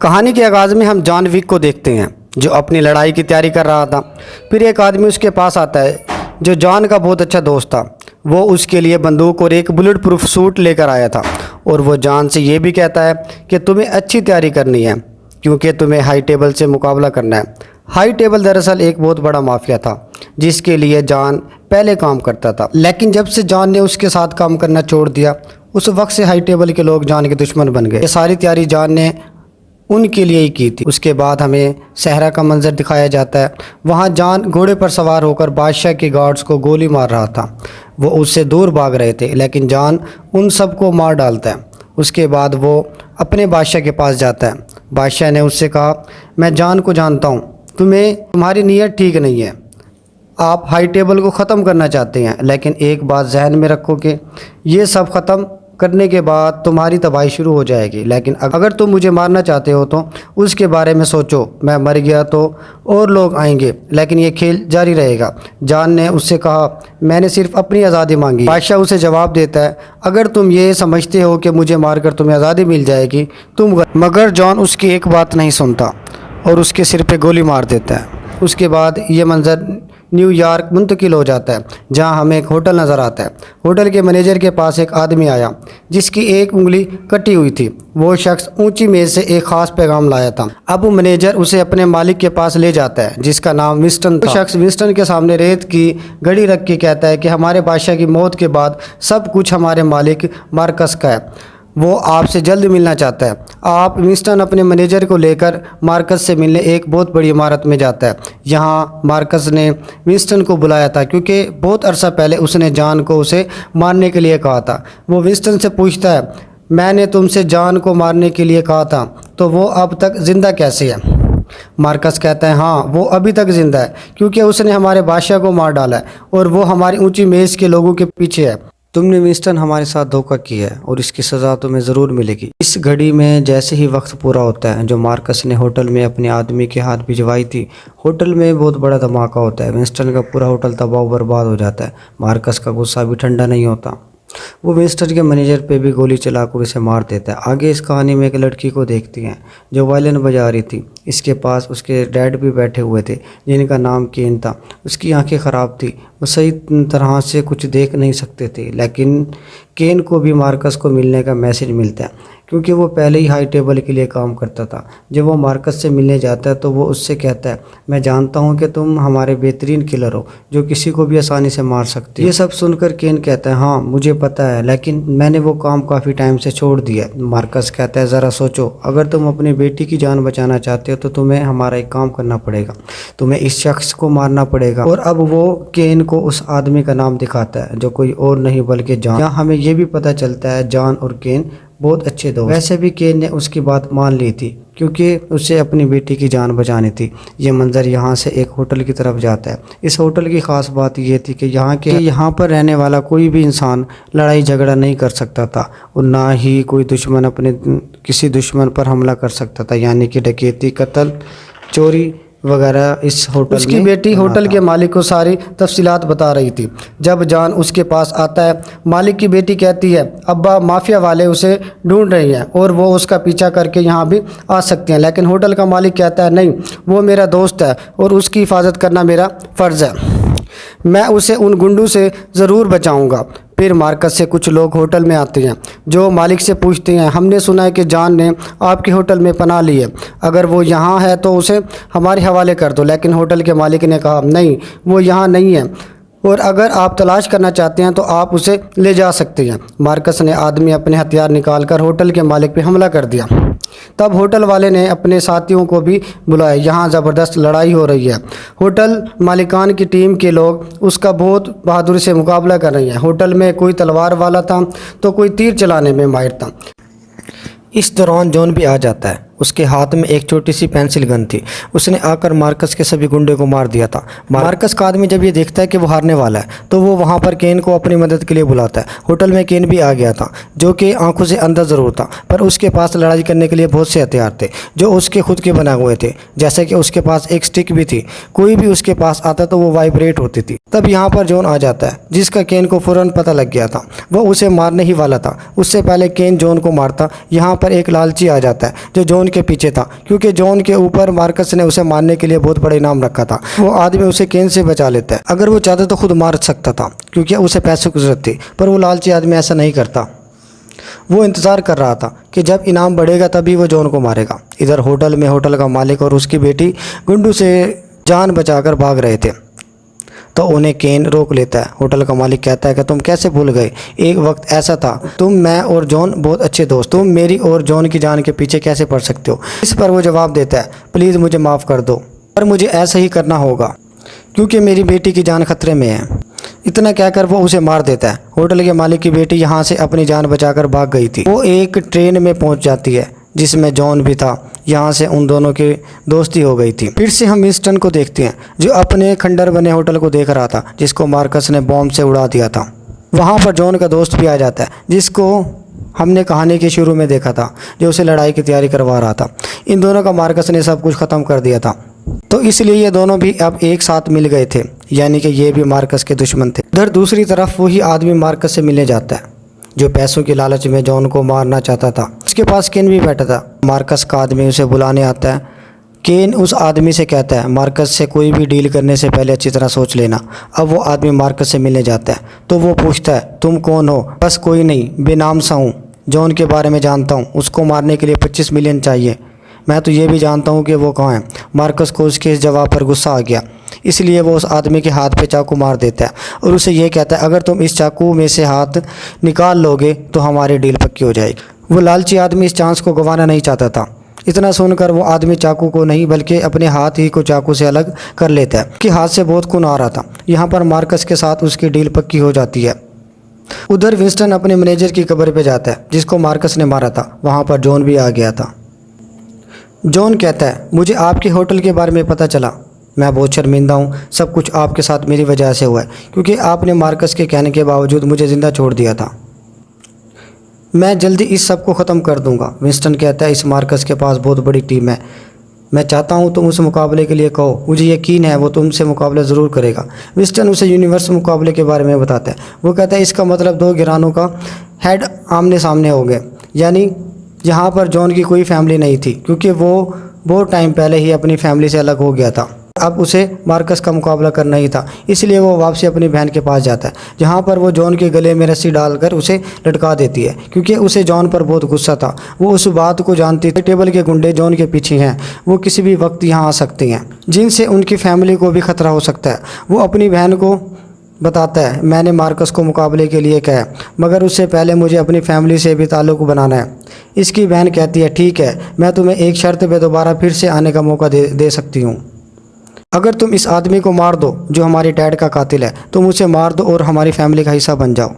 कहानी के आगाज़ में हम जॉन विक को देखते हैं जो अपनी लड़ाई की तैयारी कर रहा था। फिर एक आदमी उसके पास आता है जो जॉन का बहुत अच्छा दोस्त था। वो उसके लिए बंदूक और एक बुलेट प्रूफ सूट लेकर आया था और वो जॉन से ये भी कहता है कि तुम्हें अच्छी तैयारी करनी है क्योंकि तुम्हें हाई टेबल से मुकाबला करना है। हाई टेबल दरअसल एक बहुत बड़ा माफिया था जिसके लिए जॉन पहले काम करता था, लेकिन जब से जॉन ने उसके साथ काम करना छोड़ दिया उस वक्त से हाई टेबल के लोग जॉन के दुश्मन बन गए। ये सारी तैयारी जॉन ने उनके लिए ही की थी। उसके बाद हमें सहरा का मंजर दिखाया जाता है। वहाँ जॉन घोड़े पर सवार होकर बादशाह के गार्ड्स को गोली मार रहा था। वो उससे दूर भाग रहे थे लेकिन जॉन उन सबको मार डालता है। उसके बाद वो अपने बादशाह के पास जाता है। बादशाह ने उससे कहा, मैं जॉन को जानता हूँ, तुम्हारी नीयत ठीक नहीं है। आप हाई टेबल को ख़त्म करना चाहते हैं, लेकिन एक बात जहन में रखो कि ये सब ख़त्म करने के बाद तुम्हारी तबाही शुरू हो जाएगी। लेकिन अगर तुम मुझे मारना चाहते हो तो उसके बारे में सोचो। मैं मर गया तो और लोग आएंगे लेकिन ये खेल जारी रहेगा। जॉन ने उससे कहा, मैंने सिर्फ अपनी आज़ादी मांगी। बादशाह उसे जवाब देता है, अगर तुम ये समझते हो कि मुझे मारकर तुम्हें आज़ादी मिल जाएगी तुम। मगर जॉन उसकी एक बात नहीं सुनता और उसके सिर पे गोली मार देता है। उसके बाद ये मंजर न्यूयॉर्क मुंतकिल हो जाता है जहां हमें एक होटल नज़र आता है। होटल के मैनेजर के पास एक आदमी आया जिसकी एक उंगली कटी हुई थी। वो शख्स ऊंची मेज़ से एक ख़ास पैगाम लाया था। अब मैनेजर उसे अपने मालिक के पास ले जाता है जिसका नाम विंस्टन था। शख्स विंस्टन के सामने रेत की घड़ी रख के कहता है कि हमारे बादशाह की मौत के बाद सब कुछ हमारे मालिक मार्कस का है। वो आपसे जल्द मिलना चाहता है। आप विंस्टन अपने मैनेजर को लेकर मार्कस से मिलने एक बहुत बड़ी इमारत में जाता है। यहाँ मार्कस ने विंस्टन को बुलाया था क्योंकि बहुत अरसा पहले उसने जॉन को उसे मारने के लिए कहा था। वो विंस्टन से पूछता है, मैंने तुमसे जॉन को मारने के लिए कहा था तो वो अब तक ज़िंदा कैसे है? मार्कस कहता है, हाँ वो अभी तक ज़िंदा है क्योंकि उसने हमारे बादशाह को मार डाला है और वो हमारी ऊँची मेज़ के लोगों के पीछे है। तुमने विंस्टन हमारे साथ धोखा किया है और इसकी सज़ा तुम्हें ज़रूर मिलेगी। इस घड़ी में जैसे ही वक्त पूरा होता है जो मार्कस ने होटल में अपने आदमी के हाथ भिजवाई थी, होटल में बहुत बड़ा धमाका होता है। विंस्टन का पूरा होटल तबाह बर्बाद हो जाता है। मार्कस का गुस्सा भी ठंडा नहीं होता। वो विंस्टन के मैनेजर पे भी गोली चलाकर उसे मार देता है। आगे इस कहानी में एक लड़की को देखती हैं जो वायलिन बजा रही थी। इसके पास उसके डैड भी बैठे हुए थे जिनका नाम केन था। उसकी आंखें ख़राब थी, वो सही तरह से कुछ देख नहीं सकते थे। लेकिन केन को भी मार्कस को मिलने का मैसेज मिलता है क्योंकि वो पहले ही हाई टेबल के लिए काम करता था। जब वो मार्कस से मिलने जाता है तो वो उससे कहता है, मैं जानता हूँ कि तुम हमारे बेहतरीन किलर हो जो किसी को भी आसानी से मार सकते हो। ये सब सुनकर केन कहता है, हाँ मुझे पता है लेकिन मैंने वो काम काफ़ी टाइम से छोड़ दिया। मार्कस कहता है, ज़रा सोचो, अगर तुम अपनी बेटी की जान बचाना चाहते हो तो तुम्हें हमारा एक काम करना पड़ेगा, तुम्हें इस शख्स को मारना पड़ेगा। और अब वो केन को उस आदमी का नाम दिखाता है जो कोई और नहीं बल्कि जॉन। यहाँ हमें ये भी पता चलता है जॉन और केन बहुत अच्छे दोस्त। वैसे भी केन ने उसकी बात मान ली थी क्योंकि उसे अपनी बेटी की जान बचानी थी। ये मंजर यहाँ से एक होटल की तरफ जाता है। इस होटल की ख़ास बात ये थी कि यहाँ पर रहने वाला कोई भी इंसान लड़ाई झगड़ा नहीं कर सकता था और ना ही कोई दुश्मन अपने किसी दुश्मन पर हमला कर सकता था, यानी कि डकैती, कत्ल, चोरी वगैरह इस होटल। उसकी बेटी होटल के मालिक को सारी तफसीलात बता रही थी। जब जॉन उसके पास आता है, मालिक की बेटी कहती है, अब्बा माफिया वाले उसे ढूंढ रहे हैं और वो उसका पीछा करके यहाँ भी आ सकते हैं। लेकिन होटल का मालिक कहता है, नहीं, वो मेरा दोस्त है और उसकी हिफाजत करना मेरा फ़र्ज़ है। मैं उसे उन गुंडों से ज़रूर बचाऊंगा। फिर मार्कस से कुछ लोग होटल में आते हैं जो मालिक से पूछते हैं, हमने सुना है कि जॉन ने आपके होटल में पनाह ली है, अगर वो यहाँ है तो उसे हमारे हवाले कर दो। लेकिन होटल के मालिक ने कहा, नहीं, वो यहाँ नहीं है और अगर आप तलाश करना चाहते हैं तो आप उसे ले जा सकते हैं। मार्कस ने आदमी अपने हथियार निकालकर होटल के मालिक पर हमला कर दिया। तब होटल वाले ने अपने साथियों को भी बुलाया। यहाँ ज़बरदस्त लड़ाई हो रही है। होटल मालिकान की टीम के लोग उसका बहुत बहादुरी से मुकाबला कर रही हैं। होटल में कोई तलवार वाला था तो कोई तीर चलाने में माहिर था। इस दौरान जॉन भी आ जाता है। उसके हाथ में एक छोटी सी पेंसिल गन थी। उसने आकर मार्कस के सभी गुंडे को मार दिया था। मार्कस का आदमी जब ये देखता है कि वो हारने वाला है तो वो वहाँ पर केन को अपनी मदद के लिए बुलाता है। होटल में केन भी आ गया था जो कि आंखों से अंधा ज़रूर था पर उसके पास लड़ाई करने के लिए बहुत से हथियार थे जो उसके खुद के बनाए हुए थे, जैसे कि उसके पास एक स्टिक भी थी। कोई भी उसके पास आता तो वो वाइब्रेट होती थी। तब यहाँ पर जॉन आ जाता है जिसका केन को फ़ौरन पता लग गया था। वो उसे मारने ही वाला था। उससे पहले केन जॉन को मारता, यहाँ पर एक लालची आ जाता है जो जॉन जॉन के पीछे था, क्योंकि जॉन के ऊपर मार्कस ने उसे मारने के लिए बहुत बड़ा इनाम रखा था। वो आदमी उसे केन से बचा लेता है। अगर वो चाहता तो खुद मार सकता था, क्योंकि उसे पैसों की जरूरत थी, पर वो लालची आदमी ऐसा नहीं करता। वो इंतज़ार कर रहा था कि जब इनाम बढ़ेगा तभी वो जॉन को मारेगा। इधर होटल में होटल का मालिक और उसकी बेटी गुंडू से जान बचाकर भाग रहे थे, तो उन्हें केन रोक लेता है। होटल का मालिक कहता है कि तुम कैसे भूल गए, एक वक्त ऐसा था, तुम, मैं और जॉन बहुत अच्छे दोस्त, तुम मेरी और जॉन की जान के पीछे कैसे पड़ सकते हो। इस पर वो जवाब देता है, प्लीज़ मुझे माफ़ कर दो, पर मुझे ऐसा ही करना होगा क्योंकि मेरी बेटी की जान खतरे में है। इतना कहकर वो उसे मार देता है। होटल के मालिक की बेटी यहाँ से अपनी जान बचाकर भाग गई थी। वो एक ट्रेन में पहुँच जाती है जिसमें जॉन भी था। यहाँ से उन दोनों की दोस्ती हो गई थी। फिर से हम विंस्टन को देखते हैं, जो अपने खंडर बने होटल को देख रहा था, जिसको मार्कस ने बॉम्ब से उड़ा दिया था। वहाँ पर जॉन का दोस्त भी आ जाता है, जिसको हमने कहानी के शुरू में देखा था, जो उसे लड़ाई की तैयारी करवा रहा था। इन दोनों का मार्कस ने सब कुछ ख़त्म कर दिया था, तो इसलिए ये दोनों भी अब एक साथ मिल गए थे, यानी कि ये भी मार्कस के दुश्मन थे। उधर दूसरी तरफ वही आदमी मार्कस से मिलने जाता है, जो पैसों की लालच में जॉन को मारना चाहता था। उसके पास केन भी बैठा था। मार्कस का आदमी उसे बुलाने आता है। केन उस आदमी से कहता है, मार्कस से कोई भी डील करने से पहले अच्छी तरह सोच लेना। अब वो आदमी मार्कस से मिलने जाता है, तो वो पूछता है, तुम कौन हो। बस कोई नहीं, बेनाम सा हूँ, जॉन के बारे में जानता हूँ, उसको मारने के लिए 25 मिलियन चाहिए। मैं तो ये भी जानता हूँ कि वो कहाँ है। मार्कस को उसके इस जवाब पर गुस्सा आ गया, इसलिए वो उस आदमी के हाथ पे चाकू मार देता है और उसे ये कहता है, अगर तुम इस चाकू में से हाथ निकाल लोगे तो हमारी डील पक्की हो जाएगी। वो लालची आदमी इस चांस को गंवाना नहीं चाहता था। इतना सुनकर वो आदमी चाकू को नहीं बल्कि अपने हाथ ही को चाकू से अलग कर लेता है। उसके हाथ से बहुत खून आ रहा था। यहाँ पर मार्कस के साथ उसकी डील पक्की हो जाती है। उधर विंस्टन अपने मैनेजर की कब्र पे जाता है, जिसको मार्कस ने मारा था। वहाँ पर जॉन भी आ गया था। जॉन कहता है, मुझे आपके होटल के बारे में पता चला, मैं बहुत शर्मिंदा हूँ। सब कुछ आपके साथ मेरी वजह से हुआ है, क्योंकि आपने मार्कस के कहने के बावजूद मुझे ज़िंदा छोड़ दिया था। मैं जल्दी इस सब को ख़त्म कर दूंगा। विंस्टन कहता है, इस मार्कस के पास बहुत बड़ी टीम है, मैं चाहता हूँ तुम उस मुकाबले के लिए कहो, मुझे यकीन है वो तुमसे मुकाबला ज़रूर करेगा। विंस्टन उसे यूनिवर्स मुकाबले के बारे में बताता है। वो कहता है, इसका मतलब 2 गिरानों का हेड आमने सामने हो गए, यानी यहाँ पर जॉन की कोई फैमिली नहीं थी, क्योंकि वो बहुत टाइम पहले ही अपनी फैमिली से अलग हो गया था। अब उसे मार्कस का मुकाबला करना ही था, इसलिए वो वापसी अपनी बहन के पास जाता है, जहाँ पर वो जॉन के गले में रस्सी डालकर उसे लटका देती है, क्योंकि उसे जॉन पर बहुत गुस्सा था। वो उस बात को जानती थी, टेबल के गुंडे जॉन के पीछे हैं, वो किसी भी वक्त यहाँ आ सकते हैं, जिनसे उनकी फैमिली को भी खतरा हो सकता है। वो अपनी बहन को बताता है, मैंने मार्कस को मुकाबले के लिए कहा, मगर उससे पहले मुझे अपनी फैमिली से भी ताल्लुक़ बनाना है। इसकी बहन कहती है, ठीक है, मैं तुम्हें एक शर्त पे दोबारा फिर से आने का मौका दे सकती हूँ। अगर तुम इस आदमी को मार दो जो हमारे डैड का कातिल है, तुम उसे मार दो और हमारी फैमिली का हिस्सा बन जाओ।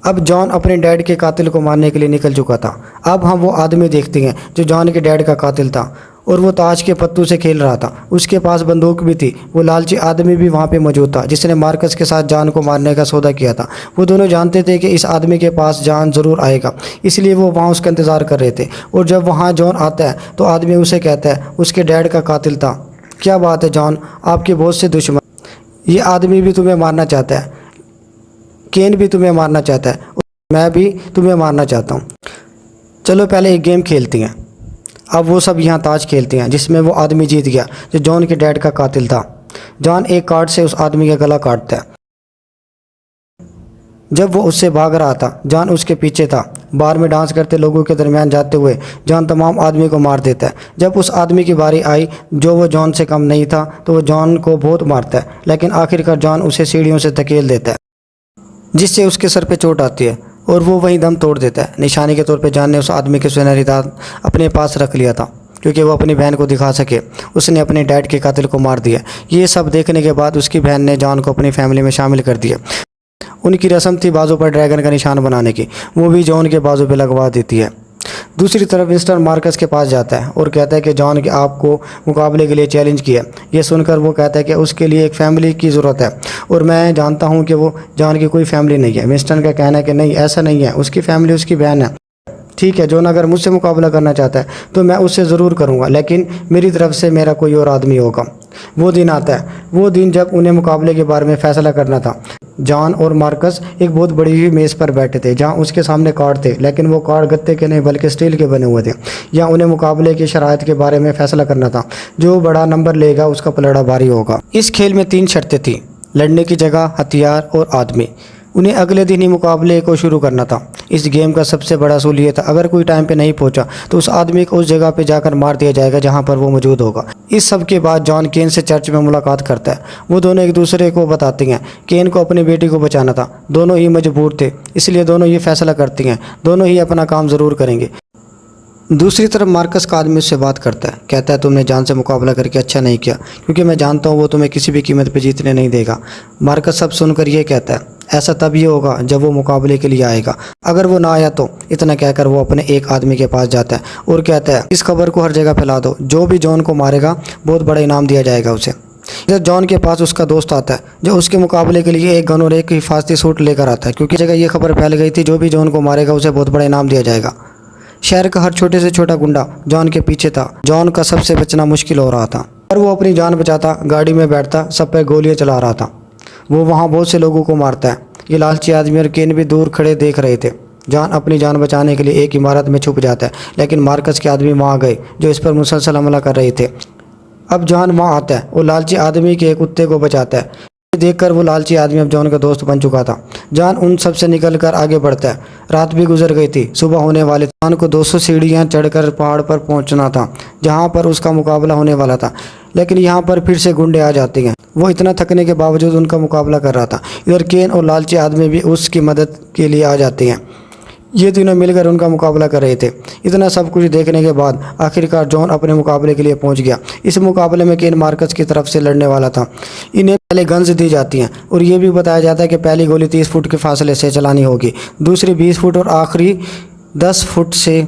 अब जॉन अपने डैड के कातिल को मारने के लिए निकल चुका था। अब हम वो आदमी देखते हैं जो जॉन के डैड का कातिल था, और वो ताश के पत्तों से खेल रहा था। उसके पास बंदूक भी थी। वो लालची आदमी भी वहाँ पे मौजूद था, जिसने मार्कस के साथ जॉन को मारने का सौदा किया था। वो दोनों जानते थे कि इस आदमी के पास जॉन ज़रूर आएगा, इसलिए वो वहाँ उसका इंतज़ार कर रहे थे। और जब वहाँ जॉन आता है तो आदमी उसे कहता है, उसके डैड का कातिल था। क्या बात है जॉन, आपके बहुत से दुश्मन, ये आदमी भी तुम्हें मारना चाहता है, केन भी तुम्हें मारना चाहता है, मैं भी तुम्हें मारना चाहता हूँ। चलो पहले एक गेम खेलती हैं। अब वो सब यहाँ ताश खेलते हैं, जिसमें वो आदमी जीत गया जो जॉन के डैड का कातिल था। जॉन एक कार्ड से उस आदमी का गला काटता है। जब वो उससे भाग रहा था, जॉन उसके पीछे था। बार में डांस करते लोगों के दरमियान जाते हुए जॉन तमाम आदमी को मार देता है। जब उस आदमी की बारी आई जो वो जॉन से कम नहीं था, तो वो जॉन को बहुत मारता है, लेकिन आखिरकार जॉन उसे सीढ़ियों से धकेल देता है, जिससे उसके सर पे चोट आती है और वो वहीं दम तोड़ देता है। निशानी के तौर पे जॉन ने उस आदमी के सुनहरी दांत अपने पास रख लिया था, क्योंकि वो अपनी बहन को दिखा सके उसने अपने डैड के कातिल को मार दिया। ये सब देखने के बाद उसकी बहन ने जॉन को अपनी फैमिली में शामिल कर दिया। उनकी रस्म थी बाजू पर ड्रैगन का निशान बनाने की, वो भी जॉन के बाजू पे लगवा देती है। दूसरी तरफ विंस्टन मार्कस के पास जाता है और कहता है कि जॉन के आपको मुकाबले के लिए चैलेंज किया। ये सुनकर वो कहता है कि उसके लिए एक फैमिली की ज़रूरत है, और मैं जानता हूँ कि वो जॉन की कोई फैमिली नहीं है। विंस्टन का कहना है कि नहीं, ऐसा नहीं है, उसकी फैमिली उसकी बहन है। ठीक है, जॉन अगर मुझसे मुकाबला करना चाहता है तो मैं उससे ज़रूर करूँगा, लेकिन मेरी तरफ से मेरा कोई और आदमी होगा। वो दिन आता है, वो दिन जब उन्हें मुकाबले के बारे में फ़ैसला करना था। जॉन और मार्कस एक बहुत बड़ी ही मेज़ पर बैठे थे जहां उसके सामने कार्ड थे, लेकिन वो कार्ड गत्ते के नहीं बल्कि स्टील के बने हुए थे। यहाँ उन्हें मुकाबले की शराइत के बारे में फ़ैसला करना था। जो बड़ा नंबर लेगा उसका पलड़ा भारी होगा। इस खेल में 3 शर्तें थीं, लड़ने की जगह, हथियार और आदमी। उन्हें अगले दिन ही मुकाबले को शुरू करना था। इस गेम का सबसे बड़ा असूल ये था, अगर कोई टाइम पे नहीं पहुंचा तो उस आदमी को उस जगह पे जाकर मार दिया जाएगा जहां पर वो मौजूद होगा। इस सब के बाद जॉन केन से चर्च में मुलाकात करता है। वो दोनों एक दूसरे को बताती हैं। केन को अपनी बेटी को बचाना था, दोनों ही मजबूर थे, इसलिए दोनों ये फैसला करती हैं दोनों ही अपना काम ज़रूर करेंगे। दूसरी तरफ मार्कस का आदमी उससे बात करता है, कहता है तुमने जान से मुकाबला करके अच्छा नहीं किया, क्योंकि मैं जानता हूँ वो तुम्हें किसी भी कीमत पे जीतने नहीं देगा। मार्कस सब सुनकर ये कहता है, ऐसा तब ही होगा जब वो मुकाबले के लिए आएगा, अगर वो ना आया तो। इतना कहकर वो अपने एक आदमी के पास जाता है और कहता है इस खबर को हर जगह फैला दो, जो भी जॉन को मारेगा बहुत बड़ा इनाम दिया जाएगा उसे। इधर जॉन के पास उसका दोस्त आता है जो उसके मुकाबले के लिए एक गन और एक हिफाजती सूट लेकर आता है, क्योंकि जगह ये खबर फैल गई थी जो भी जॉन को मारेगा उसे बहुत बड़ा इनाम दिया जाएगा। शहर का हर छोटे से छोटा गुंडा जॉन के पीछे था। जॉन का सबसे बचना मुश्किल हो रहा था, पर वो अपनी जान बचाता, गाड़ी में बैठता, सब पे गोलियां चला रहा था। वो वहाँ बहुत से लोगों को मारता है। ये लालची आदमी और केन भी दूर खड़े देख रहे थे। जॉन अपनी जान बचाने के लिए एक इमारत में छुप जाता है, लेकिन मार्कस के आदमी वहाँ गए जो इस पर मुसलसल हमला कर रहे थे। अब जॉन वहाँ आता है और लालची आदमी के एक कुत्ते को बचाता है। देखकर वो लालची आदमी अब जॉन का दोस्त बन चुका था। जॉन उन सब से निकलकर आगे बढ़ता है। रात भी गुजर गई थी, सुबह होने वाली। जॉन को 200 सीढ़ियाँ चढ़कर पहाड़ पर पहुंचना था जहां पर उसका मुकाबला होने वाला था, लेकिन यहां पर फिर से गुंडे आ जाते हैं। वो इतना थकने के बावजूद उनका मुकाबला कर रहा था। इधर केन और लालची आदमी भी उसकी मदद के लिए आ जाते हैं। ये तीनों मिलकर उनका मुकाबला कर रहे थे। इतना सब कुछ देखने के बाद आखिरकार जॉन अपने मुकाबले के लिए पहुंच गया। इस मुकाबले में केन मार्कस की तरफ से लड़ने वाला था। इन्हें पहले गन्स दी जाती हैं और ये भी बताया जाता है कि पहली गोली 30 फुट के फासले से चलानी होगी, दूसरी 20 फुट और आखिरी 10 फुट से।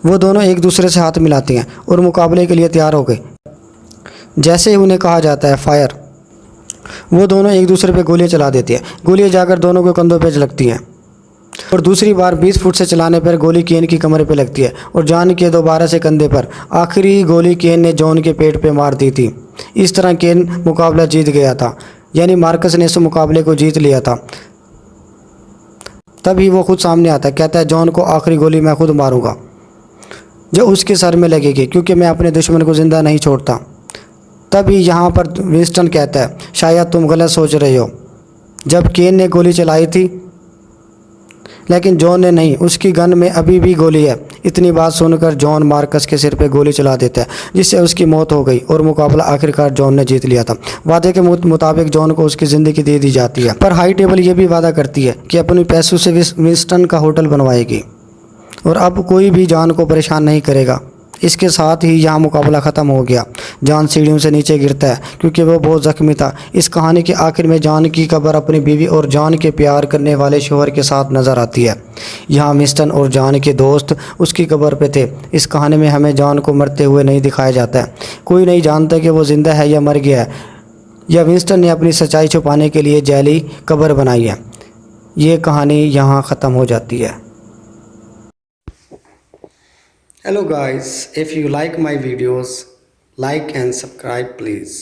वो दोनों एक दूसरे से हाथ मिलाती हैं और मुकाबले के लिए तैयार हो गए। जैसे ही उन्हें कहा जाता है फायर, वो दोनों एक दूसरे पे गोलियां चला देती हैं। गोलियां जाकर दोनों के कंधों पे लगती हैं और दूसरी बार 20 फुट से चलाने पर गोली केन की कमर पे लगती है और जॉन के दोबारा से कंधे पर। आखिरी गोली केन ने जॉन के पेट पे मार दी थी। इस तरह केन मुकाबला जीत गया था, यानी मार्कस ने इस मुकाबले को जीत लिया था। तभी वो खुद सामने आता है, कहता है जॉन को आखिरी गोली मैं खुद मारूंगा जो उसके सर में लगेगी, क्योंकि मैं अपने दुश्मन को ज़िंदा नहीं छोड़ता। तभी यहाँ पर विंस्टन कहता है शायद तुम गलत सोच रहे हो। जब केन ने गोली चलाई थी लेकिन जॉन ने नहीं, उसकी गन में अभी भी गोली है। इतनी बात सुनकर जॉन मार्कस के सिर पे गोली चला देता है, जिससे उसकी मौत हो गई और मुकाबला आखिरकार जॉन ने जीत लिया था। वादे के मुताबिक जॉन को उसकी ज़िंदगी दे दी जाती है, पर हाई टेबल ये भी वादा करती है कि अपने पैसों से विंस्टन का होटल बनवाएगी और अब कोई भी जॉन को परेशान नहीं करेगा। इसके साथ ही यहाँ मुकाबला ख़त्म हो गया। जॉन सीढ़ियों से नीचे गिरता है क्योंकि वो बहुत ज़ख्मी था। इस कहानी के आखिर में जॉन की कब्र अपनी बीवी और जॉन के प्यार करने वाले शोहर के साथ नज़र आती है। यहाँ विंस्टन और जॉन के दोस्त उसकी कब्र पे थे। इस कहानी में हमें जॉन को मरते हुए नहीं दिखाया जाता है। कोई नहीं जानता कि वो ज़िंदा है या मर गया है, या विंस्टन ने अपनी सच्चाई छुपाने के लिए जैली कब्र बनाई है। ये कहानी यहाँ ख़त्म हो जाती है। Hello guys, if you like my videos, like and subscribe please.